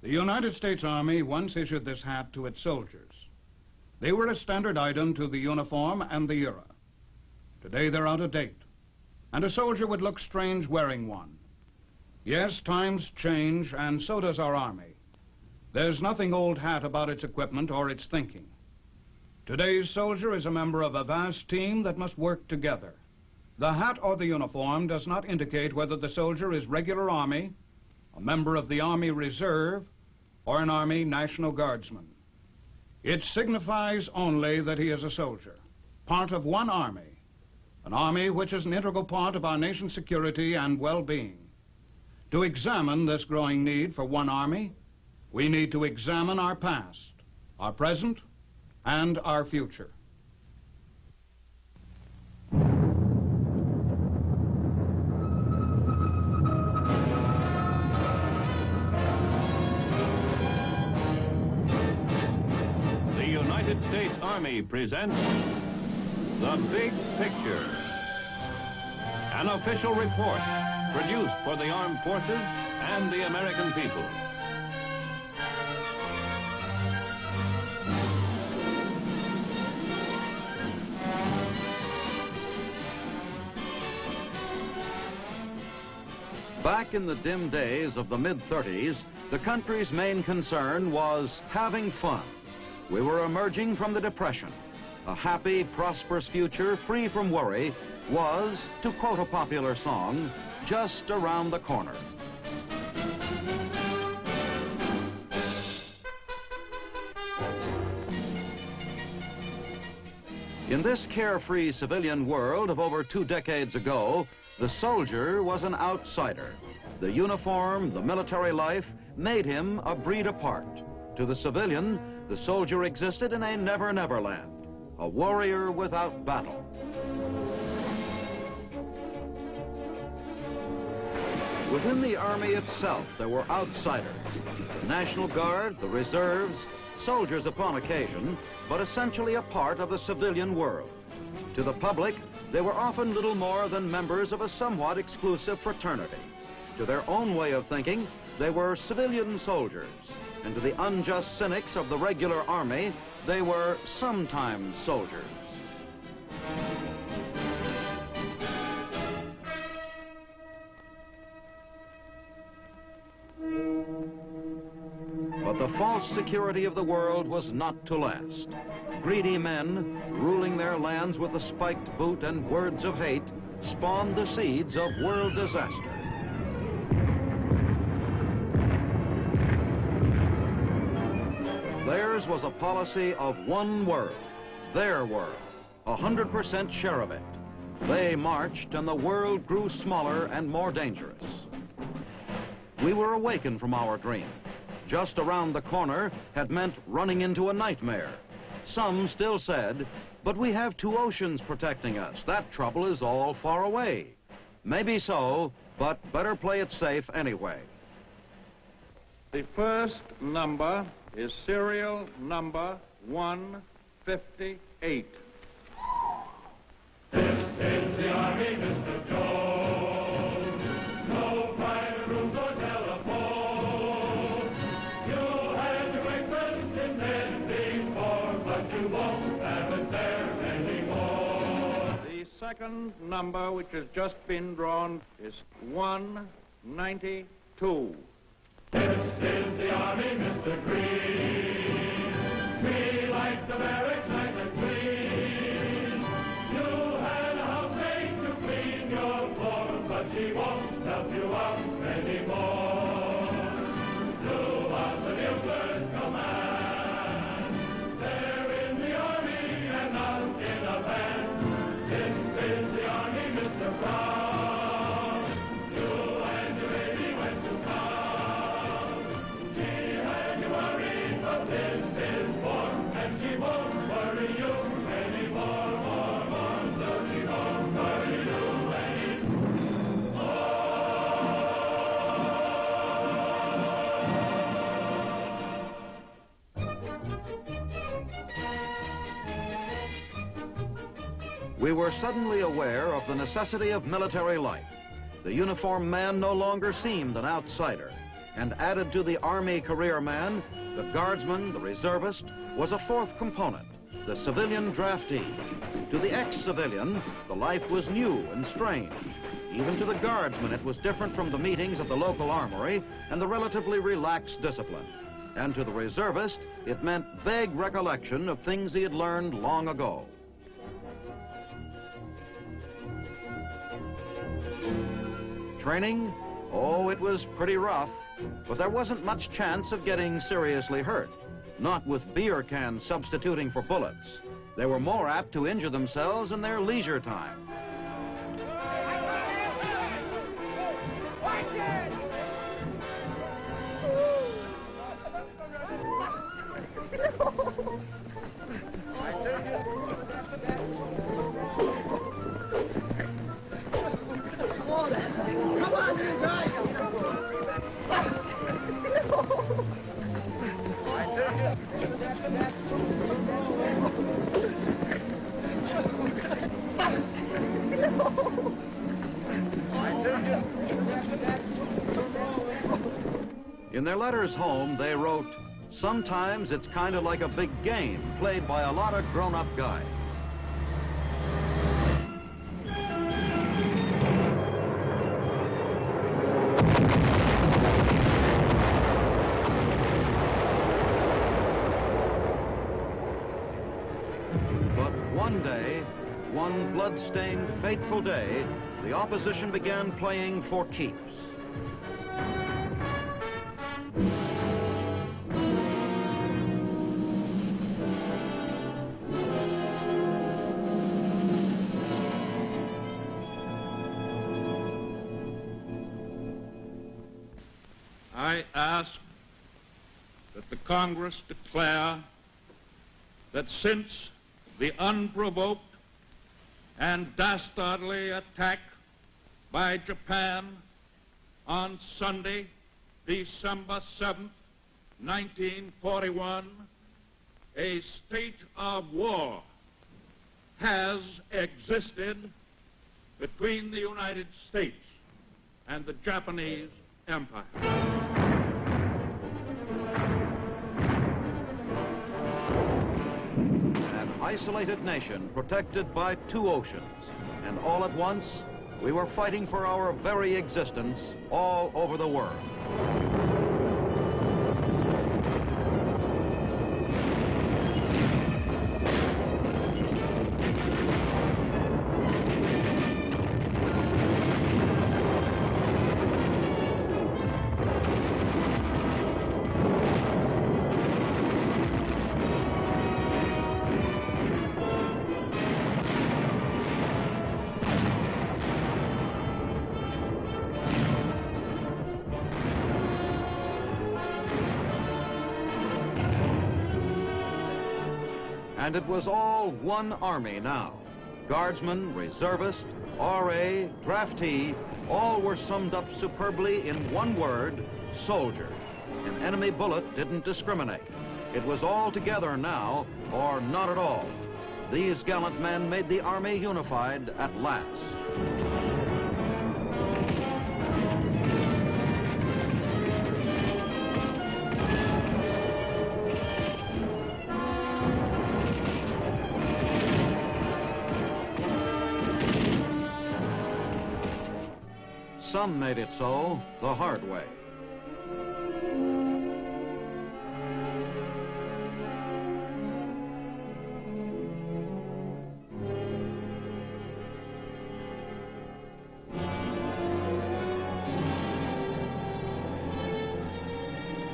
The United States Army once issued this hat to its soldiers. They were a standard item to the uniform and the era. Today they're out of date, and a soldier would look strange wearing one. Yes, times change, and so does our Army. There's nothing old hat about its equipment or its thinking. Today's soldier is a member of a vast team that must work together. The hat or the uniform does not indicate whether the soldier is regular Army, a member of the Army Reserve, or an Army National Guardsman. It signifies only that he is a soldier, part of one Army, an Army which is an integral part of our nation's security and well-being. To examine this growing need for one Army, we need to examine our past, our present, and our future. The United States Army presents The Big Picture, an official report produced for the armed forces and the American people. Back in the dim days of the mid-30s, the country's main concern was having fun. We were emerging from the Depression. A happy, prosperous future free from worry was, to quote a popular song, just around the corner. In this carefree civilian world of over 2 decades ago, the soldier was an outsider. The uniform, the military life, made him a breed apart. To the civilian, the soldier existed in a never-never land, a warrior without battle. Within the Army itself, there were outsiders. The National Guard, the reserves, soldiers upon occasion, but essentially a part of the civilian world. To the public, they were often little more than members of a somewhat exclusive fraternity. To their own way of thinking, they were civilian soldiers. And to the unjust cynics of the regular Army, they were sometimes soldiers. But the false security of the world was not to last. Greedy men, ruling their lands with the spiked boot and words of hate, spawned the seeds of world disaster. Theirs was a policy of one world, their world, 100% share of it. They marched and the world grew smaller and more dangerous. We were awakened from our dream. Just around the corner had meant running into a nightmare. Some still said, but we have 2 oceans protecting us. That trouble is all far away. Maybe so, but better play it safe anyway. The first number is serial number 158. This is the Army, Mr. Jones. No private rooms or telephone. You had your breakfast in bed before, but you won't have it there anymore. The second number, which has just been drawn, is 192. This is the Army, Mr. Green. We like the barracks nice and clean. You had a housemaid to clean your floor, but she won't help you out anymore. Do what the buglers command. They're in the Army and not in a band. This is the Army, Mr. Brown. You and your lady went to town. She had you worried, but this is war, and she won't worry you anymore. So she won't worry you We were suddenly aware of the necessity of military life. The uniformed man no longer seemed an outsider. And added to the Army career man, the guardsman, the reservist, was a fourth component, the civilian draftee. To the ex-civilian, the life was new and strange. Even to the guardsman, it was different from the meetings at the local armory and the relatively relaxed discipline. And to the reservist, it meant vague recollection of things he had learned long ago. Training? Oh, it was pretty rough, but there wasn't much chance of getting seriously hurt. Not with beer cans substituting for bullets. They were more apt to injure themselves in their leisure time. In their letters home, they wrote, "Sometimes it's kind of like a big game played by a lot of grown-up guys." But one day, one blood-stained, fateful day, the opposition began playing for keeps. I ask that the Congress declare that since the unprovoked and dastardly attack by Japan on Sunday, December 7th, 1941, a state of war has existed between the United States and the Japanese Empire. An isolated nation protected by two oceans, and all at once, we were fighting for our very existence all over the world. And it was all one army now. Guardsmen, reservist, RA, draftee, all were summed up superbly in one word: soldier. An enemy bullet didn't discriminate. It was all together now, or not at all. These gallant men made the Army unified at last. Some made it so the hard way.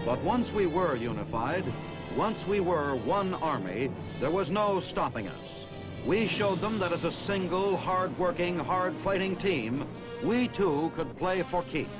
But once we were unified, once we were one army, there was no stopping us. We showed them that as a single, hard-working, hard-fighting team, we too could play for keeps.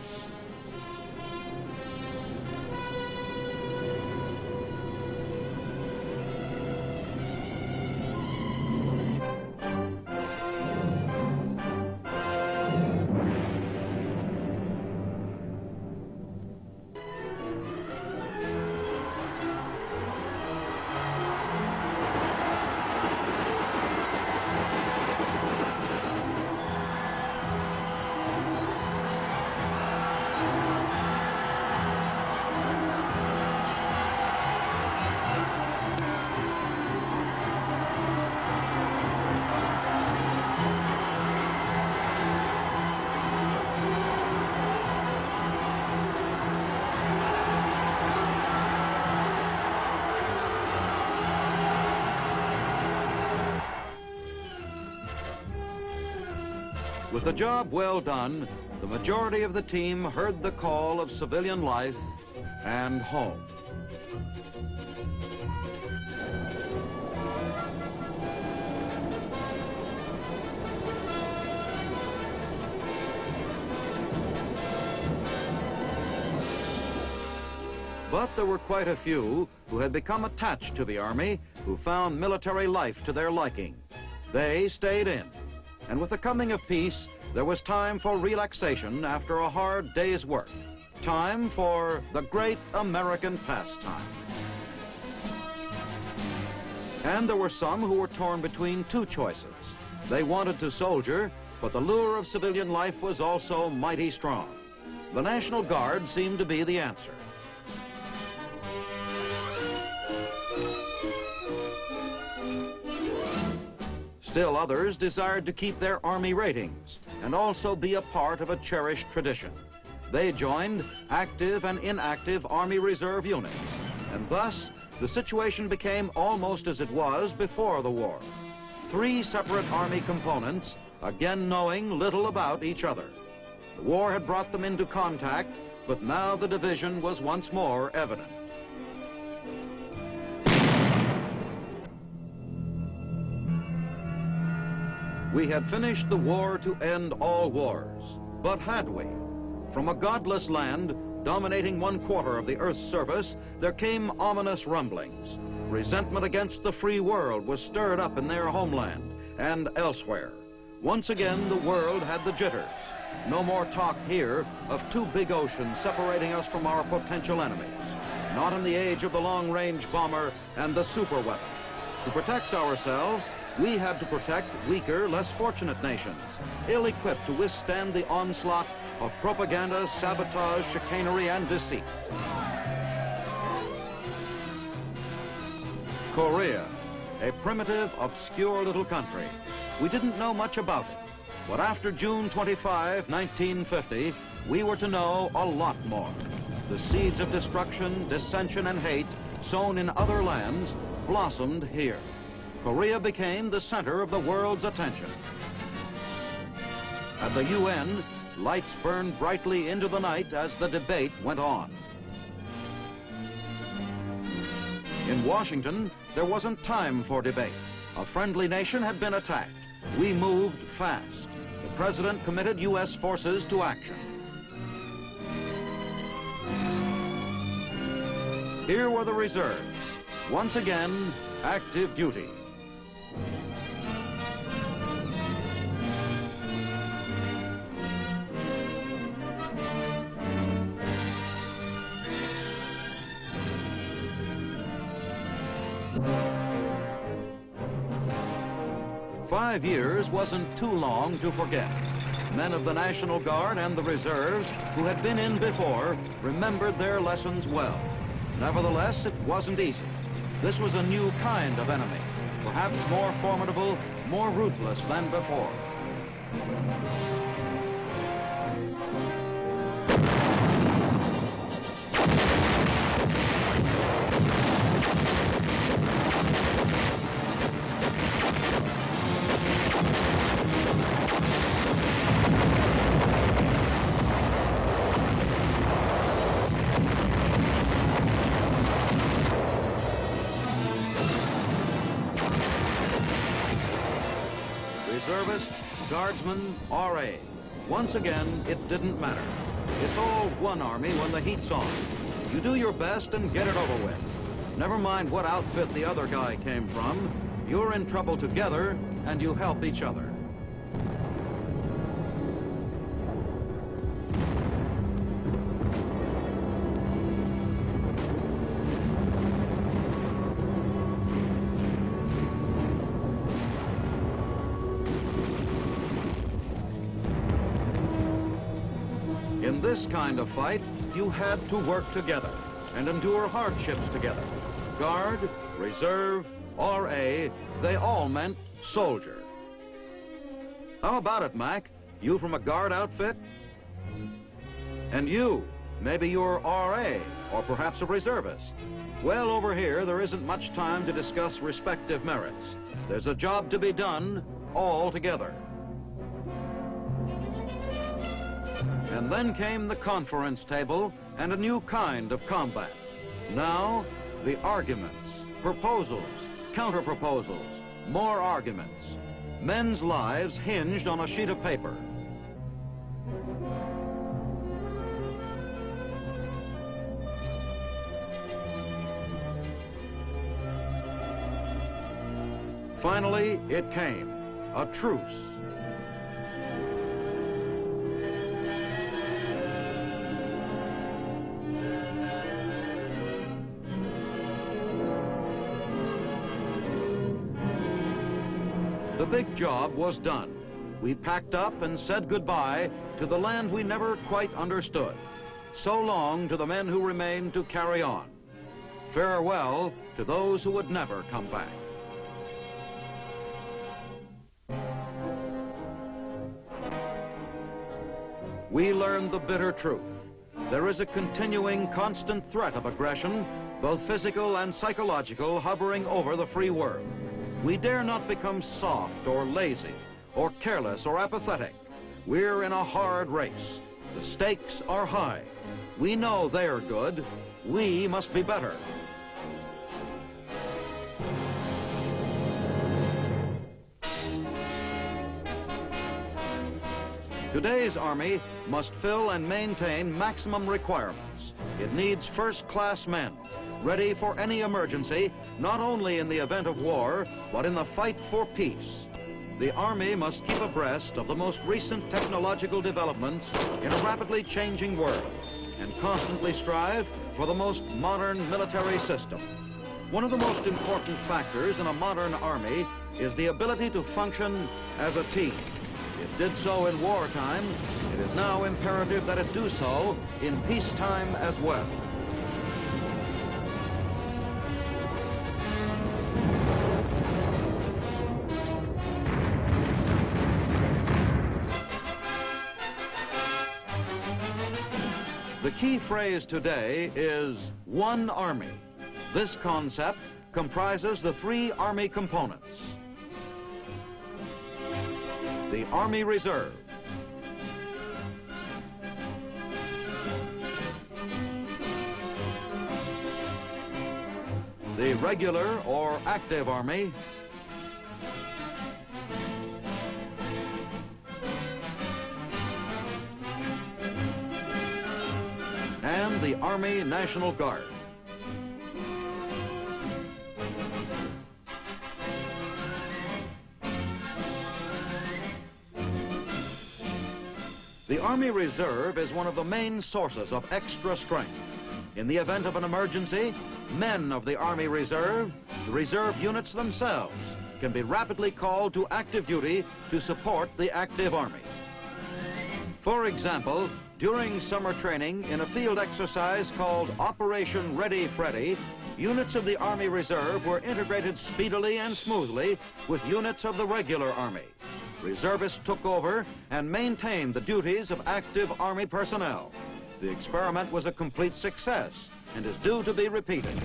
With the job well done, the majority of the team heard the call of civilian life and home. But there were quite a few who had become attached to the Army, who found military life to their liking. They stayed in, and with the coming of peace, there was time for relaxation after a hard day's work. Time for the great American pastime. And there were some who were torn between two choices. They wanted to soldier, but the lure of civilian life was also mighty strong. The National Guard seemed to be the answer. Still others desired to keep their Army ratings and also be a part of a cherished tradition. They joined active and inactive Army Reserve units, and thus the situation became almost as it was before the war. Three separate Army components, again knowing little about each other. The war had brought them into contact, but now the division was once more evident. We had finished the war to end all wars, but had we? From a godless land, dominating 1/4 of the Earth's surface, there came ominous rumblings. Resentment against the free world was stirred up in their homeland and elsewhere. Once again, the world had the jitters. No more talk here of two big oceans separating us from our potential enemies. Not in the age of the long-range bomber and the superweapon. To protect ourselves, we had to protect weaker, less fortunate nations, ill-equipped to withstand the onslaught of propaganda, sabotage, chicanery, and deceit. Korea, a primitive, obscure little country. We didn't know much about it, but after June 25, 1950, we were to know a lot more. The seeds of destruction, dissension, and hate sown in other lands blossomed here. Korea became the center of the world's attention. At the UN, lights burned brightly into the night as the debate went on. In Washington, there wasn't time for debate. A friendly nation had been attacked. We moved fast. The president committed U.S. forces to action. Here were the reserves, once again, active duty. "5 years wasn't too long to forget. Men of the National Guard and the Reserves who had been in before remembered their lessons well. Nevertheless, it wasn't easy. This was a new kind of enemy, perhaps more formidable, more ruthless than before. Reservist, Guardsman, RA. Once again, it didn't matter. It's all one Army when the heat's on. You do your best and get it over with. Never mind what outfit the other guy came from. You're in trouble together, and you help each other. In this kind of fight, you had to work together and endure hardships together. Guard, Reserve, RA, they all meant soldier. How about it, Mac? You from a Guard outfit? And you, maybe you're RA, or perhaps a reservist. Well, over here, there isn't much time to discuss respective merits. There's a job to be done, all together. And then came the conference table and a new kind of combat. Now, the arguments, proposals, counter-proposals, more arguments. Men's lives hinged on a sheet of paper. Finally, it came, a truce. The big job was done. We packed up and said goodbye to the land we never quite understood. So long to the men who remained to carry on. Farewell to those who would never come back. We learned the bitter truth. There is a continuing, constant threat of aggression, both physical and psychological, hovering over the free world. We dare not become soft or lazy or careless or apathetic. We're in a hard race. The stakes are high. We know they're good. We must be better. Today's Army must fill and maintain maximum requirements. It needs first-class men, ready for any emergency, not only in the event of war, but in the fight for peace. The Army must keep abreast of the most recent technological developments in a rapidly changing world and constantly strive for the most modern military system. One of the most important factors in a modern Army is the ability to function as a team. It did so in wartime. It is now imperative that it do so in peacetime as well. The key phrase today is one Army. This concept comprises the three Army components. The Army Reserve, the regular or active Army, and the Army National Guard. The Army Reserve is one of the main sources of extra strength. In the event of an emergency, men of the Army Reserve, the reserve units themselves, can be rapidly called to active duty to support the active Army. For example, during summer training in a field exercise called Operation Ready Freddy, units of the Army Reserve were integrated speedily and smoothly with units of the regular Army. Reservists took over and maintained the duties of active Army personnel. The experiment was a complete success and is due to be repeated.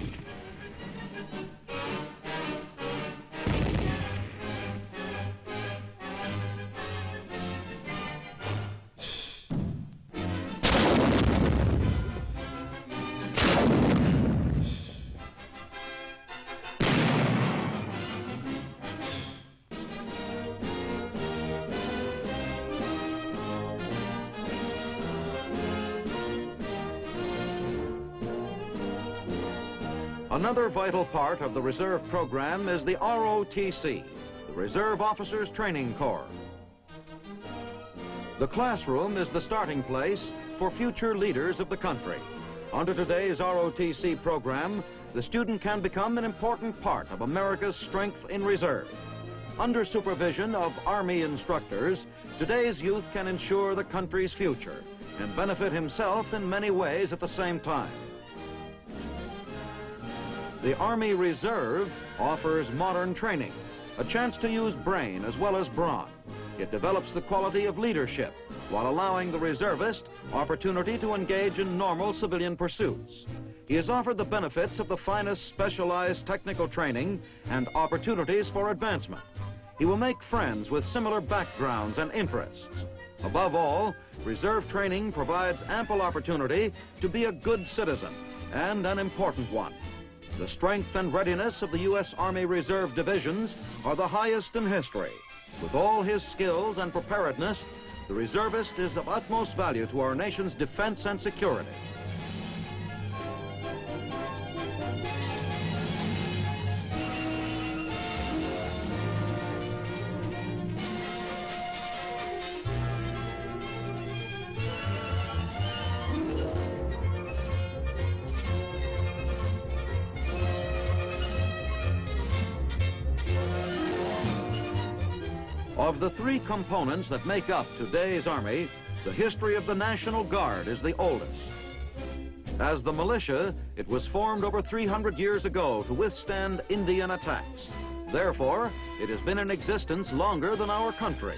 Another vital part of the reserve program is the ROTC, the Reserve Officers Training Corps. The classroom is the starting place for future leaders of the country. Under today's ROTC program, the student can become an important part of America's strength in reserve. Under supervision of Army instructors, today's youth can ensure the country's future and benefit himself in many ways at the same time. The Army Reserve offers modern training, a chance to use brain as well as brawn. It develops the quality of leadership while allowing the reservist opportunity to engage in normal civilian pursuits. He is offered the benefits of the finest specialized technical training and opportunities for advancement. He will make friends with similar backgrounds and interests. Above all, reserve training provides ample opportunity to be a good citizen, and an important one. The strength and readiness of the U.S. Army Reserve divisions are the highest in history. With all his skills and preparedness, the reservist is of utmost value to our nation's defense and security. Of the three components that make up today's Army, the history of the National Guard is the oldest. As the militia, it was formed over 300 years ago to withstand Indian attacks. Therefore, it has been in existence longer than our country.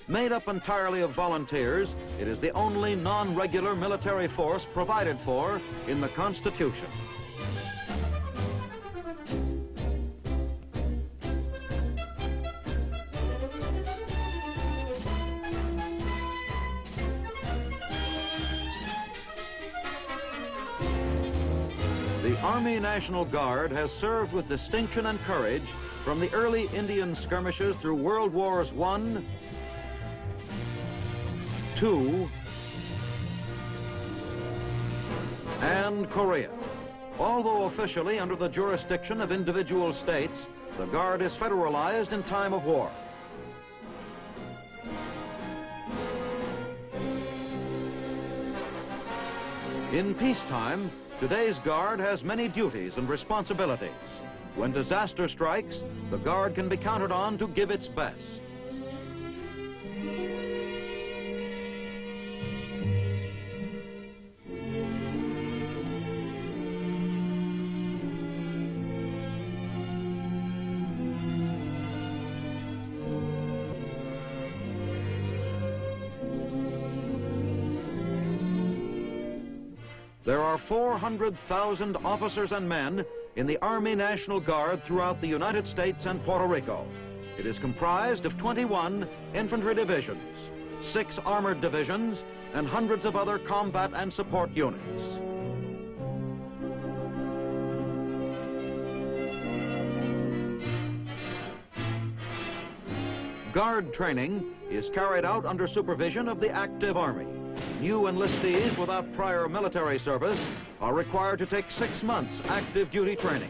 Made up entirely of volunteers, it is the only non-regular military force provided for in the Constitution. The Army National Guard has served with distinction and courage from the early Indian skirmishes through World Wars I, II, and Korea. Although officially under the jurisdiction of individual states, the Guard is federalized in time of war. In peacetime, today's Guard has many duties and responsibilities. When disaster strikes, the Guard can be counted on to give its best. There are 400,000 officers and men in the Army National Guard throughout the United States and Puerto Rico. It is comprised of 21 infantry divisions, 6 armored divisions, and hundreds of other combat and support units. Guard training is carried out under supervision of the active Army. New enlistees without prior military service are required to take 6 months active duty training.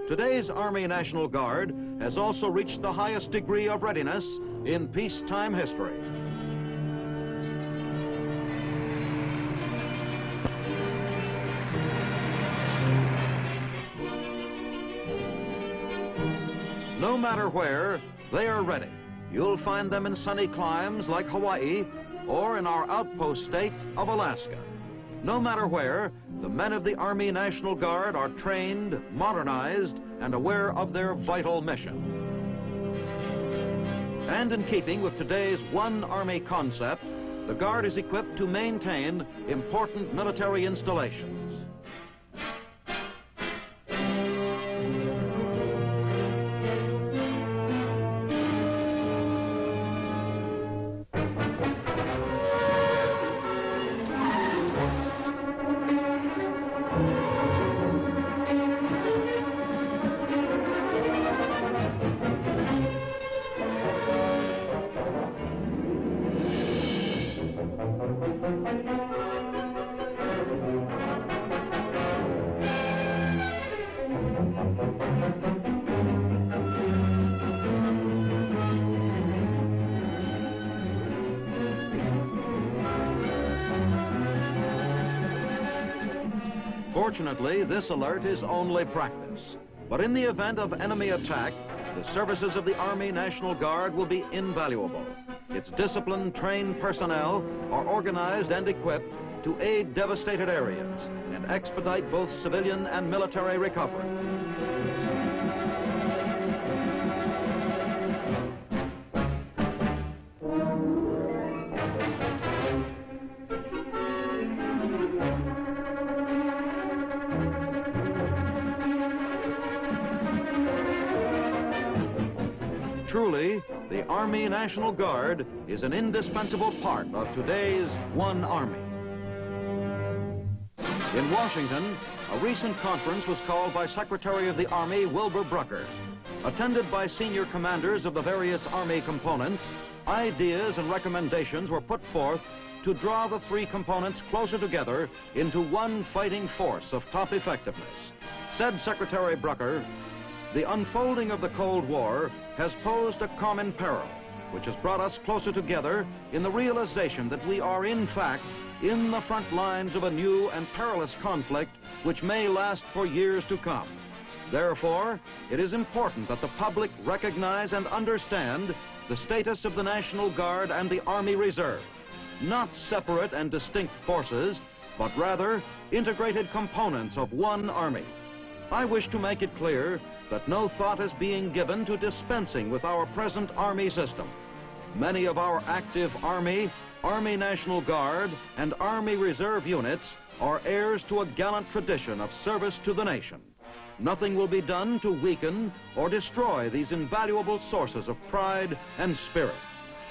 Today's Army National Guard has also reached the highest degree of readiness in peacetime history. No matter where, they are ready. You'll find them in sunny climes like Hawaii or in our outpost state of Alaska. No matter where, the men of the Army National Guard are trained, modernized, and aware of their vital mission. And in keeping with today's One Army concept, the Guard is equipped to maintain important military installations. Fortunately, this alert is only practice. But in the event of enemy attack, the services of the Army National Guard will be invaluable. Its disciplined, trained personnel are organized and equipped to aid devastated areas and expedite both civilian and military recovery. Truly, the Army National Guard is an indispensable part of today's One Army. In Washington, a recent conference was called by Secretary of the Army Wilbur Brucker. Attended by senior commanders of the various Army components, ideas and recommendations were put forth to draw the three components closer together into one fighting force of top effectiveness. Said Secretary Brucker, "The unfolding of the Cold War has posed a common peril, which has brought us closer together in the realization that we are, in fact, in the front lines of a new and perilous conflict which may last for years to come. Therefore, it is important that the public recognize and understand the status of the National Guard and the Army Reserve, not separate and distinct forces, but rather integrated components of one army. I wish to make it clear that no thought is being given to dispensing with our present Army system. Many of our active Army, Army National Guard, and Army Reserve units are heirs to a gallant tradition of service to the nation. Nothing will be done to weaken or destroy these invaluable sources of pride and spirit.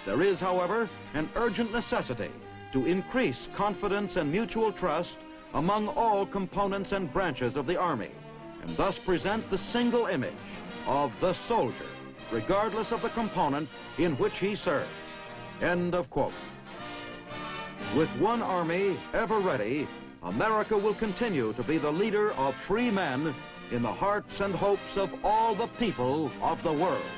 There is, however, an urgent necessity to increase confidence and mutual trust among all components and branches of the Army, and thus present the single image of the soldier, regardless of the component in which he serves." End of quote. With one Army ever ready, America will continue to be the leader of free men in the hearts and hopes of all the people of the world.